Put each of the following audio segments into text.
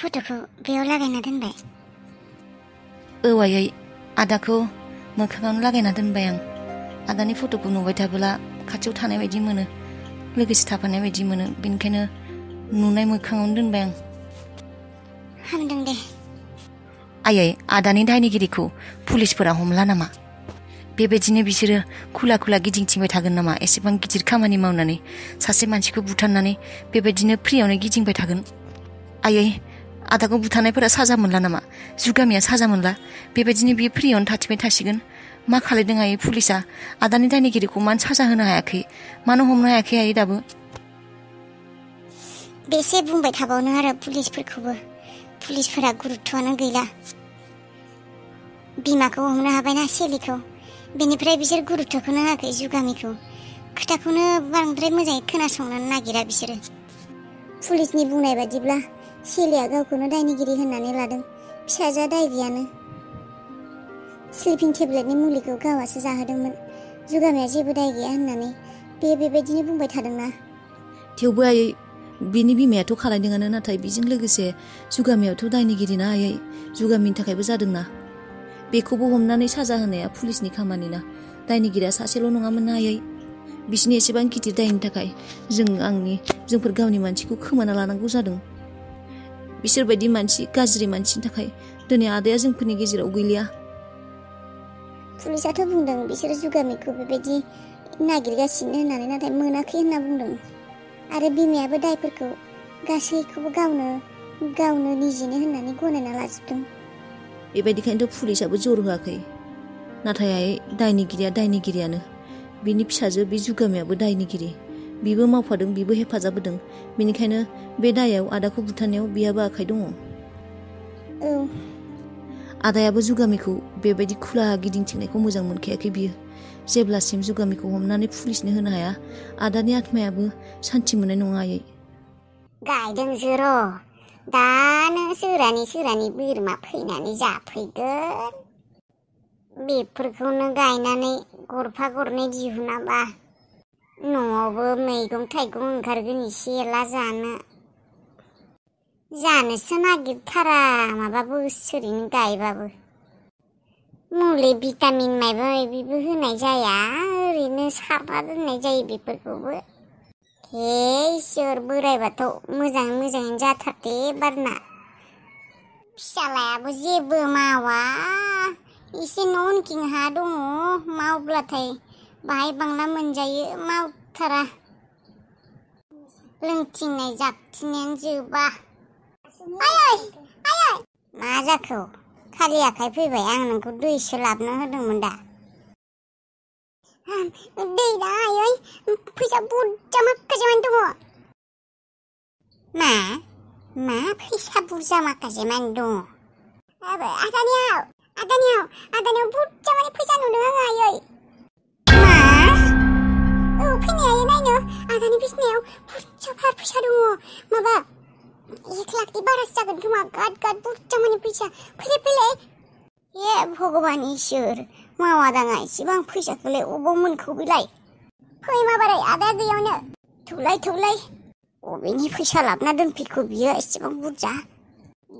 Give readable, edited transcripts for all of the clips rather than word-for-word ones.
फट'खौ बेयाव लागायना दोनबाय। आयै आदाखौ मोखाङावनो लागायना दोनबाय आं। आदानि फट'खौ नुबाय थाबोला खाथियाव थानाय बायदि मोनो, लोगोसे थाफानाय बायदि मोनो, बेनिखायनो नुनाय मोखाङावनो दोनबाय आं। हामदों दे। आयै आदानि दायनिगिरिखौ पुलिसफोरा हमला नामा? बेबायदिनो बिसोरो खुला खुला गिदिंथिंबाय थागोन नामा? एसेबां गिदिर खामानि मावनानै सासे मानसिखौ बुथारनानै बेबायदिनो फ्रियावनो गिदिंबाय थागोन? आयै आदाखौ बुथारनायफोरा साजा मोनला नामा? जुगामिया साजा मोनला, बेबायदिनो बियो फ्रियावनो थाथिबाय थासिगोन। मा खालायदों आयै पुलिसा? आदानि दायनिगिरिखौ मानो साजा होनो हायाखै? मानो हमनो हायाखै आयै दाबो? बेसे बुंबाय थाबावनो आरो पुलिसफोरखौबो। पुलिसफोरा गुरुत्वआनो गैला। बिमाखौ हमनो हाबायना सेलिखौ, बेनिफ्राय बिसोर गुरुत्वखौनो होआखै जुगामिखौ। खोथाखौनो बांद्राय मोजाङै खोनासंनो नागिरा बिसोरो। पुलिसनि बुंनाय बादिब्ला सेलिया गावखौनो दायनिगिरि होननानै लादों। फिसाजोआ दाय गैयानो। स्लिपिं टेब्लेटनि मुलिखौ गावासो जाहोदोंमोन। जुगामिया जेबो दाय गैया होननानै बेबायदिनो बुंबाय थादोंना। थेवबो आयै बिनि बिमायाथ' खालायदोंआनो, नाथाय बेजों लोगोसे जुगामियावथ' दायनिगिरि ना आयै, जुगामिनि थाखायबो जादोंना। बेखौबो हमनानै साजा होनाया पुलिसनि खामानि ना। दायनिगिरिया सासेल' नङामोन ना आयै। बिसिनि एसेबां गिदिर दायनि थाखाय जोंफोर गावनि मानसिखौ खोमाना लानांगौ जादों। बिसोरबायदि मानसि, गाज्रि मानसिनि थाखाय दिनै आदाया जोंफोरनि गेजेराव गैलिया। पुलिसाथ' बुंदों बिसोर जुगामिखौ बेबायदि नागिरगासिनो होननानै, नाथाय मोनाखै होनना बुंदों। आरो बिमायाबो दायफोरखौ गासैखौबो गावनो निजेनो होननानै गनायना लाजोबदों। बेबायदिखायनोथ' पुलिसाबो जर होआखै। नाथाय आयै दायनिगिरिया दायनिगिरियानो। बिनि फिसाजो बे जुगामियाबो दायनिगिरि। बिबो मावफादों, बिबो हेफाजाब होदों। बेनिखायनो बे दायाव आदाखौ बुथारनायाव बिहाबो आखाइ दङ। औ। आदायाबो जुगामिखौ बेबायदि खुला गिदिंथिंनायखौ मोजां मोनखायाखै बियो। जेब्लासिम जुगामिखौ हमनानै पुलिसनो होनो हाया, आदानि आत्मायाबो सान्थि मोननाय नङा आयै। गायदोंसो र'। दानो सोरानि बोरमा फैनानै जाफैगोन। बेफोरखौनो गायनानै गरफा गरनै दिहुनाबा न'आवबो मैगं थाइगं ओंखारगोन एसे एला जानोसो नागिरथारा माबा बोसोरैनो गायबाबो। मुलि भिटामिन माबा माबिबो होनाय जाया, ओरैनो सारना दोननाय जायो बेफोरखौबो। हे इसोर, बोरायबाथ' मोजाङैनो जाथारदे एबारना। फिसालायाबो जेबो मावा। एसे न' उनथिं हा दङ, मावब्लाथाय बाहाय बांला मोनजायो, मावथारा। लोंथिंनाय जाबथिंनायानो जोबा। आयै मा जाखो? खालि आखाइ फैबाय? आं नोंखौ दैसो लाबोनो होदोंमोन दा। दै दा आयै, फैसा बुरजा माखासे मानि दङ। मा फैसा बुरजा माखासे मानि दङ? आदानियाव बुरजा मानि फैसा नुदों आङो आयै। मा? औ फैनाय आयै, नायनो आदानि बिसिनायाव बुरजा फैसा दङ। माबा 1 लाखनि बारासो जागोन खोमा। गाद बुरजा मानि फैसा। फैलाय। हे भगबान इसोर, मावा दाङा एसेबां फैसाखौलाय अबाव मोनखो बेलाय? फै माबारै, आदाया गैयावनो। थौलाय अबेनि फैसा लाबोना दोनफैखो बियो एसेबां बुरजा?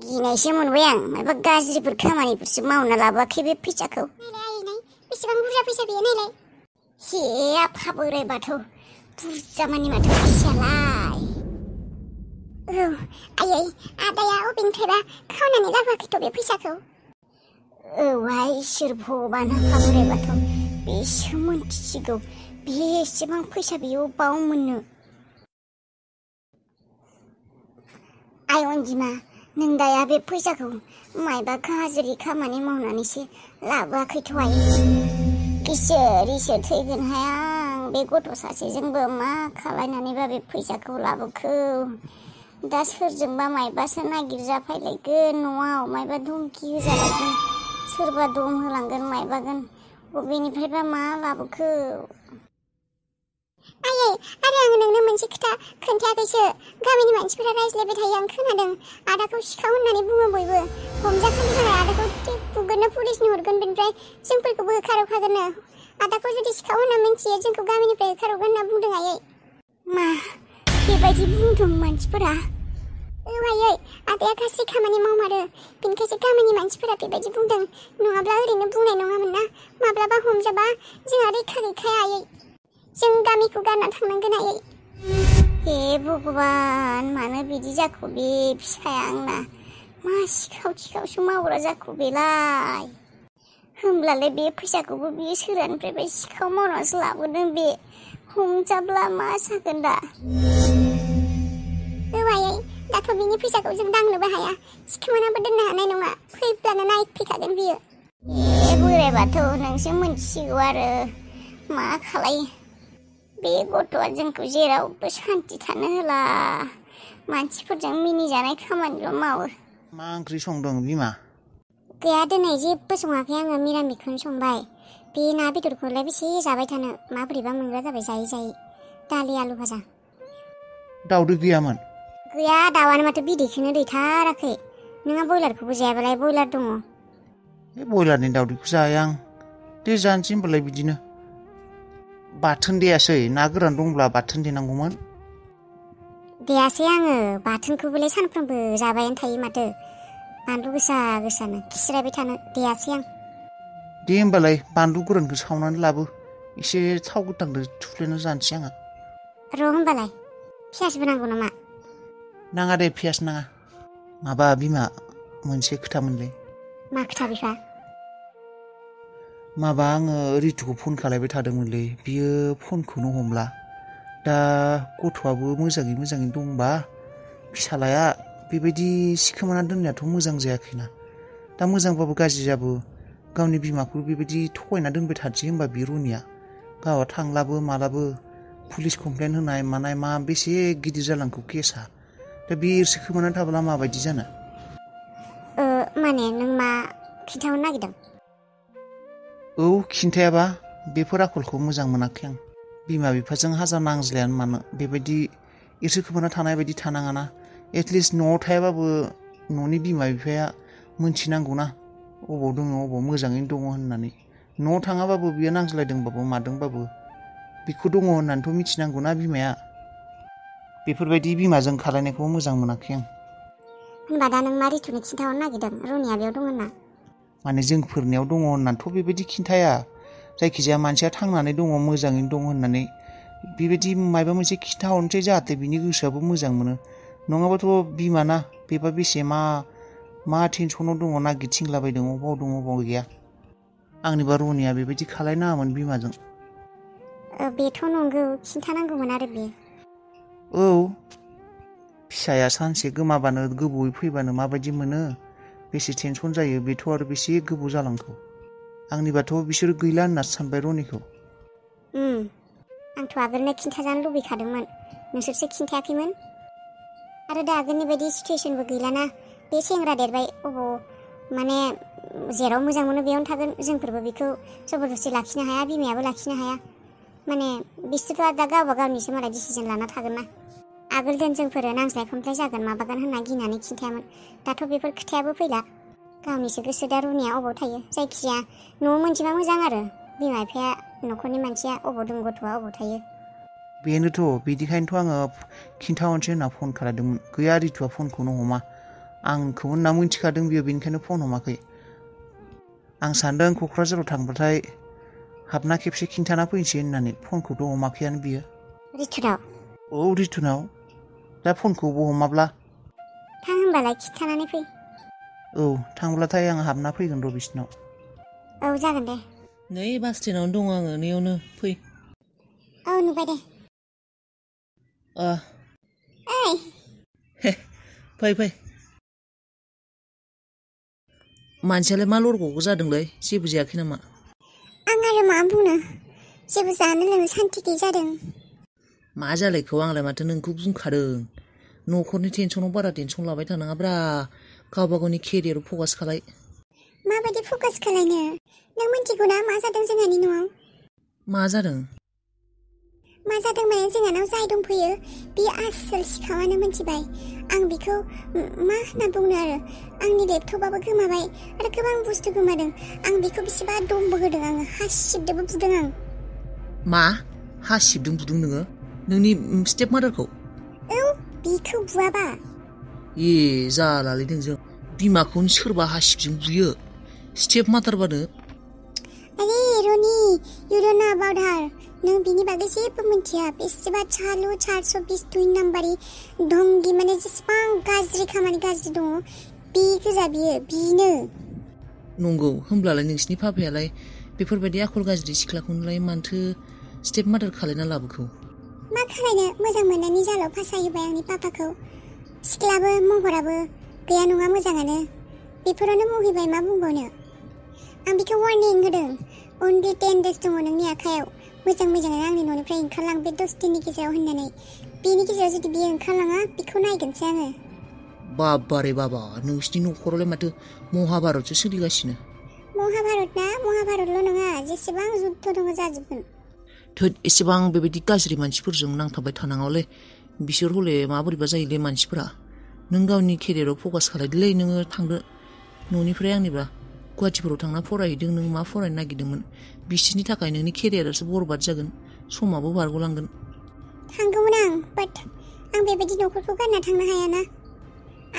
गिनायसो मोनबाय आं। माबा गाज्रिफोर खामानिफोरसो मावना लाबोआखै बे फैसाखौ? नायलाय आयै, नाय बेसेबां बुरजा फैसा बेयो, नायलाय। हे आफा बोराइ बाथौ, बुरजा मानि माथो फैसायालाय। औ आयै, आदाया अबेनिफ्रायबा खावनानै लाबोआखैथ' बे फैसाखौ? औहाय इसोर भगबान, आफा बोराइ बाथौ, बेसो मोनथिसिगौ बियो एसेबां फैसा बियो अबाव मोननो। आइ अनजिमा, नों दाया बे फैसाखौ मायबा गाज्रि खामानि मावनानैसो लाबोआखैथ' आयै? इसोर थैगोनहाय आं। बे गथ' सासेजोंबो मा खालायनानैबा बे फैसाखौ लाबोखो? दा सोरजोंबा मायबासो नागिरजाफैलायगोन, न'आव मायबा धमकि होजालायगोन, सोरबा दम होलांगोन मायबागोन। बबेनिफ्रायबा मा लाबोखो? आयै, आरो आङो नोंनो मोनसे खोथा खोन्थायाखैसो। गामिनि मानसिफोरा रायज्लायबाय थायो, आं खोनादों। आदाखौ सिखाव होननानै बुङो बयबो। हमजाखालि मालाय आदाखौ बुगोननो पुलिसनि हरगोन, बेनिफ्राय जोंफोरखौबो होखारहरखागोननो। आदाखौ जुदि सिखाव होनना मिन्थियो जोंखौ गामिनिफ्राय होखारहरगोन होनना बुंदों आयै। मा बेबायदि बुंदों मानसिफोरा? औ आयै, आदाया गाज्रि खामानि मावमारो बेनिखायसो गामिनि मानसिफोरा बेबायदि बुंदों नङाब्ला ओरैनो बुंनाय नङामोन ना माब्लाबा हमजाबा जोंहा रैखा गैखाया आयै जों गामिखौ गारना थांनांगोन आयै हे भगबान मानो बिदि जाखो बे फिसाया आंना मा सिखाव सिखावसो मावग्रा जाखो बेलाय होमब्लालाय बे फैसाखौबो बियो सोरानिफ्राय बे सिखाव मावनासो लाबोदों बे हमजाब्ला मा जागोन दा आयै दाथ' बिनि फैसाखौ जों दांनोबो हाया सिखोमानाबो दोननो हानाय नङा फैब्लानो नायफैखागोन बियो बोराय बाथौ नोंसो मोनथिसिगौ आरो मा खालाय बे गथ'आ जोंखौ जेरावबो सान्थि थानो होला मानसिफोरजों मिनिजानाय खामानिल' मावो मा ओंख्रि संदों बिमा गैया दिनै जेबो सङाखै आङो मिरामिखौनो संबाय बे ना बेदरखौलाय बेसे जाबाय थानो माबोरैबा मोनग्रा जाबाय जायै जायै दालि आलु भाजा दाउदै गैयामोन गैया दाउआनो माथो बिदैखौनो दैथाराखै नोंहा बयलारखौबो जायाबालाय बयलार दङ बे बयलारनि दाउदैखौ जाया आं दे जानोसै होनबालाय बिदिनो बाथोन देयासै ना गोरान दंब्ला बाथोन देनांगौमोन देयासै आङो बाथोनखौबोलाय सानफ्रोमबो जाबायानो थायो माथो बानलु गोसा गोसानो खिस्रायबाय थानो देयासै आं दे होमबालाय बानलु गोरानखौ सावनानै लाबो एसे थाव गोथांजों थुफ्लेना जानोसै आङो र' होमबालाय पियासबो नांगौ नामा नाङा दे पियास नाङा माबा बिमा मोनसे खोथामोनलै मा खोथा बिफा माबा आङो रितुखौ फन खालायबाय थादोंमोनलै बियो फनखौनो हमला दा गथ'आबो मोजाङै दंबा फिसालाया बेबायदि सिखोमाना दोननायाथ' मोजां जायाखैना दा मोजांबाबो गाज्रियाबो गावनि बिमाखौ बेबायदि थगायना दोनबाय थानोसै होनबा बे रनिया गावहा थांलाबो मालाबो पुलिस कमप्लेन होनाय मानाय मा बेसे गिदिर जालांखो केसा दा बे सिखोमाना थाब्ला माबायदि जानो माने नों मा खिन्थाहरनो नागिरदों औ खिन्थायाबा बेफोर आखलखौ मोजां मोनाखै आं बिमा बिफाजों हाजार नांज्लायानो मानो बेबायदि इसोर खोमाना थानाय बायदि थानाङाना एटलिस्ट न'आव थायाबाबो न'नि बिमा बिफाया मोनथिनांगौना अबाव दङ अबाव मोजाङैनो दङ होननानै न'आव थाङाबाबो बियो नांज्लायदोंबाबो मादोंबाबो बेखौ दङ होननानैथ' मिथिनांगौना बिमाया बेफोरबायदि बिमाजों खालायनायखौ मोजां मोनाखै आं होनबा दा नों मा रितुनो खिन्थाहरनो नागिरदों रनिया बेयाव दं होनना माने जोंफोरनियाव दङ होननानैथ' बेबायदि खिन्थाया जायखिजाया मानसिया थांनानै दङ मोजाङैनो दं होननानै बेबायदि माबा मोनसे खिन्थाहरनोसै जाहाथे बिनि गोसोआबो मोजां मोनो नङाबाथ' बिमाना बेबा बेसे मा टेनसनाव दङ नागिरथिंलाबायदों अबाव दङ अबाव गैया आंनिबा रनिया बेबायदि खालायनाङामोन बिमाजों बेथ' नंगौ खिन्थानांगौमोन आरो बे औ फिसाया सानसे गोमाबानो गोबावै फैबानो माबायदि मोनो बेसे टेनसन जायो बेथ' आरो बेसे गोबाव जालांखो आंनिबाथ' बिसोर गैला होननासो सानबाय रनिखौ आंथ' आगोलनो खिन्थाजानो लुबैखादोंमोन नोंसोरसो खिन्थायाखैमोन आरो दा आगोलनि बायदि सिटुवेसनबो गैलाना बे सेंग्रा देरबाय अबाव माने जेराव मोजां मोनो बेयावनो थागोन जोंफोरबो बेखौ जबरदस्ति लाखिनो हाया बिमायाबो लाखिनो हाया माने बिसोरथ' दा गावबा गावनिसो मालाय डिसिजन लाना थागोन ना आगोल दोन जोंफोरो नांज्लाय खमज्लाय जागोन माबागोन होनना गिनानै खिन्थायामोन दाथ' बेफोर खोथायाबो फैला गावनिसो गोसो दा रनिया अबाव थायो जायखिजाया न'आव मोनथिबा मोजां आरो बिमा बिफाया न'खरनि मानसिया अबाव दं गथ'आ अबाव थायो बेनोथ' बिदिखायनोथ' आङो खिन्थाहरनोसै होनना फन खालायदोंमोन गैया रितुआ फनखौनो हमा आंखौ होनना मिथिखादों बियो बेनिखायनो फन हमाखै आं सानदों क'क्राझाराव थांबाथाय हाबना खेबसे खिन्थाना फैनोसै होननानै फनखौथ' हमाखैयानो बियो रितुनाव औ रितुनाव दा फनखौबो हमाब्ला थां होनबालाय खिन्थानानै फै औ थांब्लाथाय आं हाबना फैगोन र' बिसिनाव औ जागोन दे नै बास स्टेन्डआवनो दङ आङो नैयावनो फै औ नुबाय दे ओइ फै मानसियालाय मा लरग'गौ जादोंलै जेबो जायाखै नामा आं आरो मा बुंनो जेबो जानो लोंनो सान्थि गैयै जादों मा जालायखौ आंलाय माथो नोंखौ बुंखादों न'खरनि टेनसनाव बारा टेनसन लाबाय थानाङाब्रा गावबा गावनि केरियाराव फकास खालाय माबायदि फकास खालायनो नों मिन्थिगौ ना मा जादों जोंहानि न'आव मा जादों माने जोंहानाव जाय दंफैयो बियो आसोल सिखावानो मिन्थिबाय आं बेखौ मा होनना बुंनो आरो आंनि लेपटपाबो गोमाबाय आरो गोबां बुस्थु गोमादों आं बेखौ बेसेबा दमबो होदों आङो हासिबदोंबो बुदों आं मा हासिबदों बुदों नोङो नोंनि स्टेप मादारखौ औ बेखौ बुवाबा जालालै नोंजों बिमाखौनो सोरबा हासिबजों बुयो स्टेप मादारबानो अरे रनि you don't know about her नों बिनि बागै जेबो मिथिया बेसेबा चालु 420 नाम्बारि दंगि माने जेसेबां गाज्रि खामानि गाज्रि दङ बे गोजा बिनो नंगौ होमब्लालाय नोंसिनि पापायालाय बेफोरबायदि आखल गाज्रि सिख्लाखौलाय मानथो स्टेप मादार खालायना लाबोखौ मा खालायनो मोजां मोननायनि जालाव फासायबाय आंनि पापाखौ सिख्लाबो महराबो गैया नङा मोजाङानो बेफोरावनो मुहिबाय मा बुंबावनो आं बिखौ वार्निं होदों only 10 days दङ नोंनि आखायाव मोजाङै आंनि न'निफ्राय ओंखारलां बे 10 दिननि गेजेराव होननानै बेनि गेजेराव जुदि बियो ओंखारलाङा बिखौ नायगोनसै आङो बाबारे बाबा नोंसिनि न'खरावलाय माथो महाभारतसो सोलिगासिनो महाभारतल' नङा जेसेबां जुद्ध दङ जाजोबगोन थोद एसेबां बेबायदि गाज्रि मानसिफोरजों नांथाबबाय थानाङालै बिसोर हले माबोरैबा जायोलै मानसिफोरा नों गावनि केरियाराव फकास खालायदोलै नोङो थांदो न'निफ्राय आंनिबा गुवाहाटिफोराव थांना फरायहैदों नों मा फरायनो नागिरदोंमोन बिसोरनि थाखाय नोंनि केरियारासो बरबाद जागोन समाबो बारग'लांगोन थांगौमोन आं बाट आं बेबायदि न'खरखौ गारना थांनो हायाना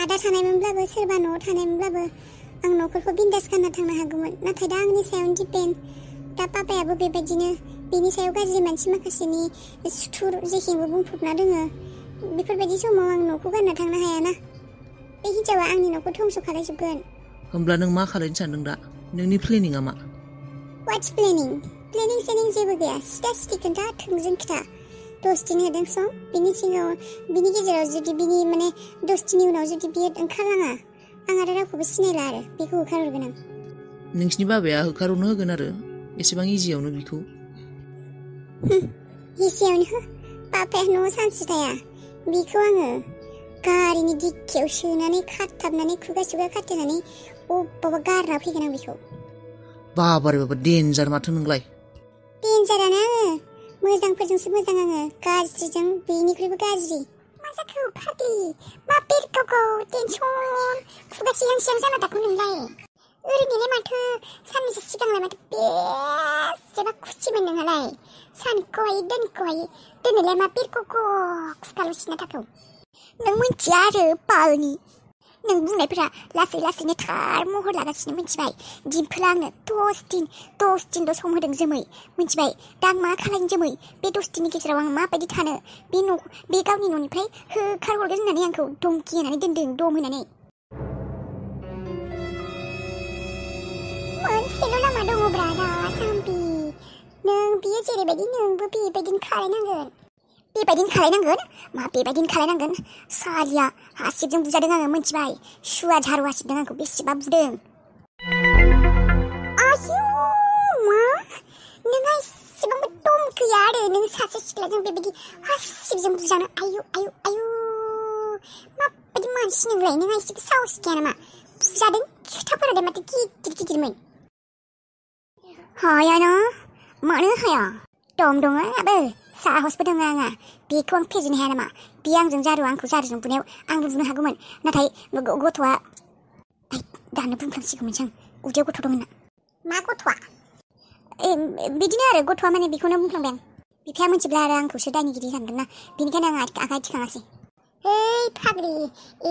आदा थानायमोनब्लाबो सोरबा न'आव थानायमोनब्लाबो आं न'खरखौ बिन्दास गारना थांनो हागौमोन नाथाय दा आंनि सायावनो दिपेन्ड दा पापायाबो बेबायदिनो बेनि सायाव गाज्रि मानसि माखासेनि सुथुर जेखिबो बुंफबना दोङो बेफोरबायदि समाव आं न'खौ गारना थांनो हायाना बे हिन्जावा आंनि न'खौ धंस खालायजोबगोन होमब्ला नों मा खालायनो सानदों दा नोंनि प्लेनिंआ मा What's planning सेनिं जेबो गैया सिदा सिदि खोन्था थोंजों खिथा 10 दिन होदों सम बिनि गेजेराव जुदि बिनि माने 10 दिननि उनाव जुदि बियो ओंखारलाङा आं आरो रावखौबो सिनायला आरो बेखौ होखारहरगोन आं नोंसिनि बाबाया होखारहरनो होगोन आरो एसेबां इजियावनो बिखौ इजियावनो पापाया न'आव सानसे थाया बिखौ आङो गारिनि डिक्कियाव सोनानै खाथाबनानै खुगा खाथेनानै अबावबा गारना फैगोन आं बिखौ बाबारे बाबा डेन्जार माथो नोंलाय डेन्जारानो आङो मोजांफोरजोंसो मोजां आङो गाज्रिजों बेनिख्रुइबो गाज्रि मा जाखो फाग्लि मा बेरगावगाव टेनसन खुगा सिहां जाना थाखो नोंलाय ओरैनोलाय माथो साननैसो सिगांलाय माथो बेसेबा खुसिमोन नोंहालाय सानखौहाय दोनोलाय मा बेरगावगाव खुगाल' सिना थाखौ नों मिथिया आरो पालनि नों बुंनायफोरा लासैनो थार महर लागासिनो मिथिबाय दिम्पला आंनो 10 दिनल' सम होदों जोमै मिथिबाय दा आं मा खालायनो जोमै बे 10 दिननि गेजेराव आं माबायदि थानो बे गावनि न'निफ्राय होखारहरगोन होननानै आंखौ धमकि होनानै दोनदों दम होनानै मोनसेल' लामा दङब्रा दासान्दि नों बियो जेरैबायदि नोंबो बेबायदिनो खालायनांगोन मा बेबायदिनो खालायनांगोन सालिया हासिबजों बुजादों आङो मिथिबाय सुवा झारु हासिबदों आंखौ बेसेबा बुदों आयु मा नोंहा एसेबांबो दम गैया आरो नों सासे सिख्लाजों बेबायदि हासिबजों बुजानो आयु माबायदि मानसि नोंलाय नोंहा एसेबो साहस गैया नामा बुजादों खोथाफोरालाय माथो गिदिरमोन हायाना मानो हाया दम दङ आंहाबो साहसबो दङ आंहा बेखौ आं फेजेननो हाया नामा बे आंजों आंखौ जारुजों बुनायाव आंबो बुनो हागौमोन नाथाय गथ'आ दानो बुंफ्लांसिगौमोन आं उदैयाव गथ' दंमोन मा गथ'आ बिदिनो आरो गथ'आ माने बेखौनो बुंफ्लांबाय आं बिफाया मिथिब्ला आरो आंखौसो दायनिगिरि सानगोन ना बेनिखायनो आं आखाइ थिखाङासै ओइ फाग्लि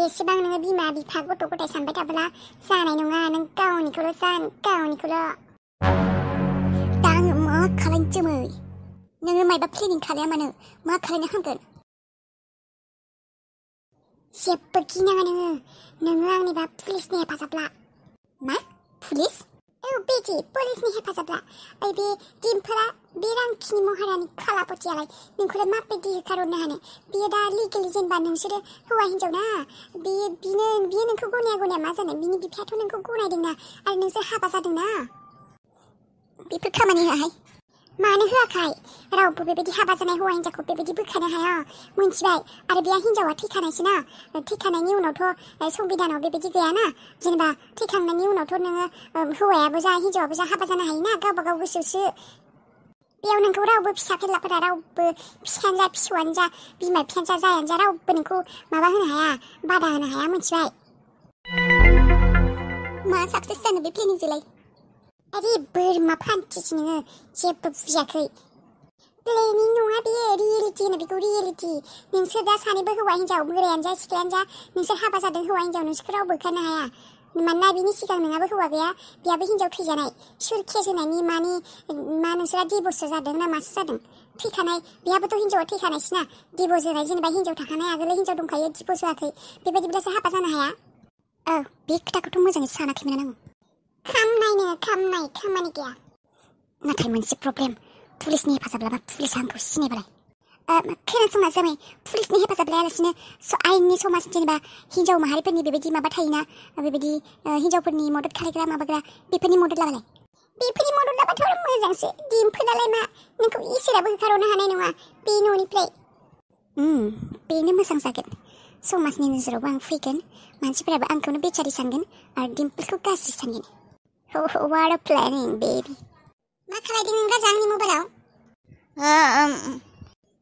एसेबां नोङो बिमा बिफा गथ' गथाय सानबाय थाब्ला जानाय नङा नों गावनिखौल' दा आङो मा खालायनो जोमै नोङो मायबा प्लेनिं खालाया मानो मा खालायनो हामगोन जेबो गिनाङा नोङो आंनिबा पुलिसनि हेफाजाब ला मा पुलिस औ बेदि पुलिसनि हेफाजाब ला ओइ बे दिम्पला बे रांखिनि महारानि खालापथियालाय नोंखौलाय माबायदि होखारहरनो हानो बियो दा लिगेलि जेनेबा नोंसोरो हौवा हिन्जाव ना बियो नोंखौ गनाया मा जानो बिनि बिफायाथ' नोंखौ गनायदोंना आरो नोंसोर हाबा जादोंना बेफोर खामानि होआहाय मानो होआखै रावबो बेबायदि हाबा जानाय हौवा हिन्जावखौ बेबायदि बोखानो हाया मिथिबाय आरो बे हिन्जावा थैखानायसो ना थैखानायनि उनावथ' संबिधानाव बेबायदि गैयाना जेनेबा थैखांनायनि उनावथ' नोङो हौवायाबो जा हिन्जावाबो जा हाबा जानो हायोना गावबा गाव गोसोसो बेयाव नोंखौ रावबो फिसा फेरलाफोरा रावबो फिसायानो जा फिसौआनो जा बिमा बिफायानो जा जायानो जा रावबो नोंखौ माबा होनो हाया बादा होनो हाया मिथिबाय मा साक्सेस जानो बे प्लेनिंजोंलाय अरे बोरमा फान्थिसो नोङो जेबो बुजियाखै प्लेनिं नङा बेयो रियेलिटि होनो बेखौ रियेलिटि नोंसोर दा सानैबो हौवा हिन्जाव बोरायानो जा सिख्लायानो जा नोंसोर हाबा जादों हौवा हिन्जाव नोंसोरखौ रावबो होखारनो हाया मानोना बिनि सिगां नोंहाबो हौवा गैया बेहाबो हिन्जाव थैजानाय सोर केस होनायनि मा नोंसोरा डिभर्स जादों ना मासो जादों थैखानाय बेहाबोथ' हिन्जावा थैखानायसोना डिभर्स होनाय जेनेबा हिन्जाव थाखानाय आगोलाव हिन्जाव दंखायो डिभर्स होआखै बेबायदिब्लासो हाबा जानो हाया बे खोथाखौथ' मोजाङै सानाखैमोन आङो खामनाय खामानि गैया नाथाय मोनसे प्रब्लेम पुलिसनि हेफाजाब लाबा पुलिसआ आंखौ सिनायबालाय खोनासंना जाबाय पुलिसनि हेफाजाब लायालासिनो आयेननि समाज जेनेबा हिन्जाव माहारिफोरनि बेबायदि माबा थायोना बेबायदि हिन्जावफोरनि मदद खालामग्रा माबाग्रा बेफोरनि मदद लाबालाय बेफोरनि मदद लाबाथ' मोजांसो दिम्फोनालाय मा नोंखौ इसोराबो होखारनो हानाय नङा बे न'निफ्राय बेनो मोजां जागोन समाजनि नोजोरावबो आं फैगोन मानसिफोराबो आंखौनो बेचारि सानगोन आरो दिम्पलखौ गाज्रि सानगोन what a planning baby मा खालायदों नों राजा आंनि मबाइलाव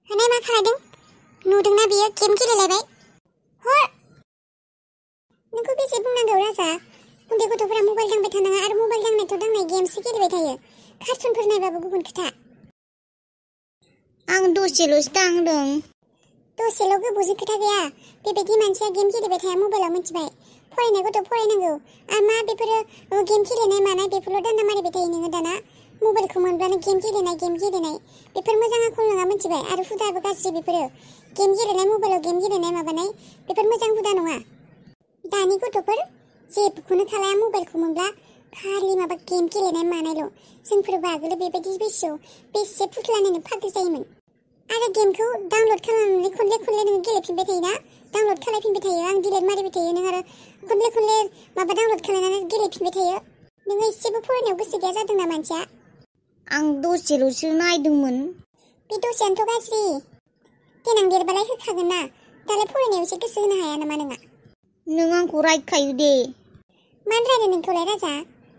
होनाय मा खालायदों नुदोंना बियो गेम गेलेलायबाय हर नोंखौ बेसे बुंनांगौ राजा उन्दै गथ'फोरा मबाइल दांबाय थानाङा आरो मबाइल दांनायथ' दांनाय गेमसो गेलेबाय थायो कार्टुनफोर नायबाबो गुबुन खोथा आं दसेल'सो दांदों दसेल' गोबावजों खोथा गैया बेबायदि मानसिया गेम गेलेबाय थाया मबाइलाव मिथिबाय फरायनाय गथ' फरायनांगौ आरो मा बेफोरो गेम गेलेनाय मानाय बेफोरल' दान्दा मारिबाय थायो नोङो दाना मबाइलखौ मोनब्लानो गेम गेलेनाय बेफोर मोजां आखल नङा मिथिबाय आरो हुदाबो गाज्रि बेफोरो गेम गेलेनाय मबाइलाव गेम गेलेनाय माबानाय बेफोर मोजां हुदा नङा दानि गथ'फोर जेबोखौनो खालाया मबाइलखौ मोनब्ला खालि माबा गेम गेलेनाय मानायल' जोंफोरबो आगोलो बेबायदि बैसोआव बेसे फुथला नायनो फाग्लि जायोमोन आरो गेमखौ डाउनलड खालामनानै खनले नोङो गेलेफिनबाय थायोना डाउनलड खालामफिनबाय थायो आं डिलिट मारिबाय थायो नों आरो खनले माबा डाउनलड खालामनानै गेलेफिनबाय थायो नोङो एसेबो फरायनायाव गोसो गैया जादों ना मानसिया आं दसेल'सो नायदोंमोन बे दसेयानोथ' गाज्रि देनां देरबालाय होखागोन ना दालाय फरायनायाव एसे गोसो होनो हाया नामा नोंहा नों आंखौ रायखायो दे मानो रायनो नोंखौलाय राजा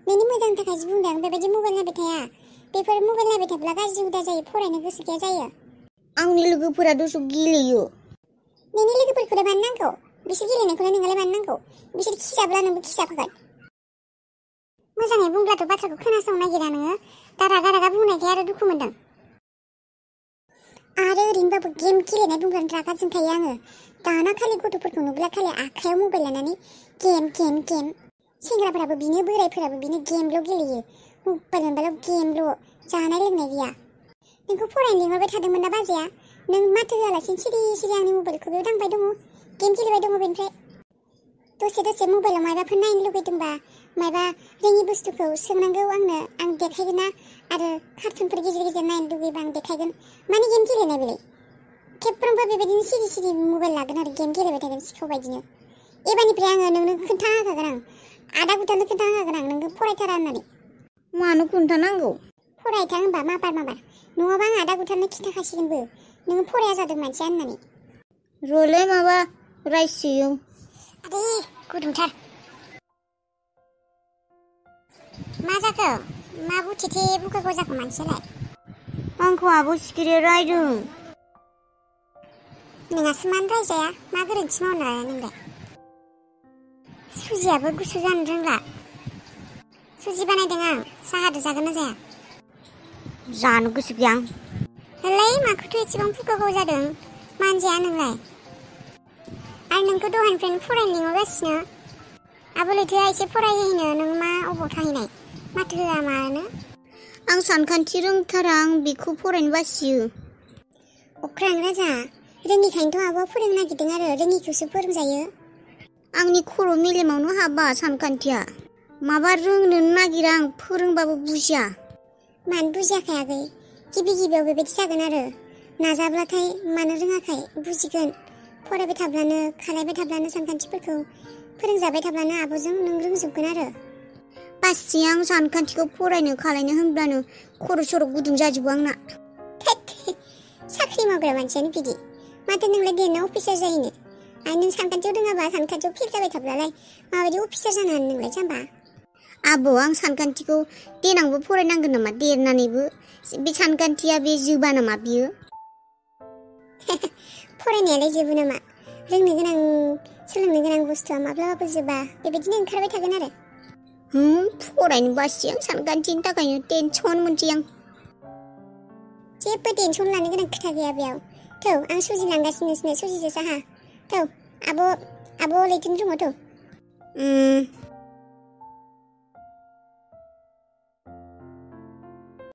नोंनि मोजांनि थाखायसो बुंदों बेबायदि मबाइल नायबाय थाया बेफोर मबाइल नायबाय थाब्ला गाज्रि हुदा जायो फरायनो गोसो गैया जायो आंनि लोगोफोराथ' गेलेयो नोंनि लोगोफोरखौलाय मानो नांगौ बिसोर गेलेनायखौलाय नोंलाय मानो नांगौ बिसोर खिजाब्ला नोंबो खिजाफागोन मोजाङै बुंब्लाथ' बाथ्राखौ खोनासंनो नागिरा नोङो दा रागा बुंनायखाय आरो दुखु मोनदों आरो ओरैनोबाबो गेम गेलेनाय बुंब्लानो रागा जोंखायो आङो दाना खालि गथ'फोरखौ नुब्ला खालि आखायाव मबाइल लानानै गेम सेंग्राफोराबो बिनो बोरायफोराबो बिनो गेमल' गेलेयो मबाइल मोनबाल' गेमल' जानाय लोंनाय गैया नोंखौ फरायनो लिंहरबाय थादोंमोन ना बाजैया नों माथो होआलासिनो सिरि आंनि मबाइलखौ बेयाव दांबाय दङ गेम गेलेबाय दङ बेनिफ्राय दसे मबाइलाव माबाफोर नायनो लुगैदोंबा माबा रोङि बुस्थुखौ सोंनांगौ आंनो आं देखायगोन ना आरो कार्टुनफोर गेजेर नायनो लुगैबा आं देखायगोन माने गेम गेलेनाय बेलाय खेबफ्रोमबो बेबायदिनो सिरि मबाइल लागोन आरो गेम गेलेबाय थागोन सिखाव बायदिनो एबारनिफ्राय आङो नोंनो खोन्थाना होखागोन आं आदा गुटानो खोन्थाना होखागोन आं नोंखौ फरायथारा होननानै मानो खोन्थानांगौ फरायथां होनबा माबार नङाबा आं आदा गुटानो खिन्थाखासिगोनबो नोङो फराया जादों मानसिया होननानै र'लै माबा रायसोयो आदे गुदुंथार मा जाखो मा बुथिथे बुखो जाखो मानसियालाय आंखौ आब' सिखिरिया रायदों नोंहासो मानो रायजाया मा गोरोन्थि मावनो लाया नोंलाय सुजियाबो गुसु जानो रोंला सुजि बानायदों आं साहादो जागोन ना जाया जानो गोसो गैया आं हलै माखौथ' एसेबां फुखाव जादों मानजाया नोंलाय आरो नोंखौ दहायनिफ्रायनो फरायनो लिंहरगासिनो आब' लैथोआ एसे फरायहैनो नों मा अबाव थाहैनाय माथो होआ मानो आं सानखान्थि रोंथारा आं बेखौ फरायनो बासियो अख्रां राजा रोङिखायनोथ' आब'आ फोरोंनो नागिरदों आरो रोङिखौसो फोरोंजायो आंनि खर' मेलेमावनो हाबा सानखान्थिया माबा रोंनो नागिरा आं फोरोंबाबो बुजिया मानो बुजियाखै आगै गिबियाव बेबायदि जागोन आरो नाजाब्लाथाय मानो रोङाखै बुजिगोन फरायबाय थाब्लानो खालायबाय थाब्लानो सानखान्थिफोरखौ फोरोंजाबाय थाब्लानो आब'जों नों रोंजोबगोन आरो बासि आं सानखान्थिखौ फरायनो खालायनो होनब्लानो खर' सर' गुदुं जाजोबो आंना साख्रि मावग्रा मानसियानो बिदि माथो नोंलाय देरना अफिसार जायोनो आरो नों सानखान्थियाव रोङाबा सानखान्थियाव फेल जाबाय थाब्लालाय माबायदि अफिसार जानो हानो नोंलाय जाम्बा आब' आं सानखान्थिखौ देनांबो फरायनांगोन नामा देरनानैबो बे सानखान्थिया बे जोबा नामा बियो फरायनायालाय जोबो नामा सोलोंनो गोनां बुस्थुआ माब्लाबाबो जोबा बेबायदिनो ओंखारबाय थागोन आरो फरायनो बासि आं सानखान्थिनि थाखायनो टेनसन मोनसै आं जेबो टेनसन लानो गोनां खोथा गैया बेयाव थौ आं सुजि लांगासिनो नोंसिनो सुजिजों साहा थौ आब' लैथोनि रुमाव थौ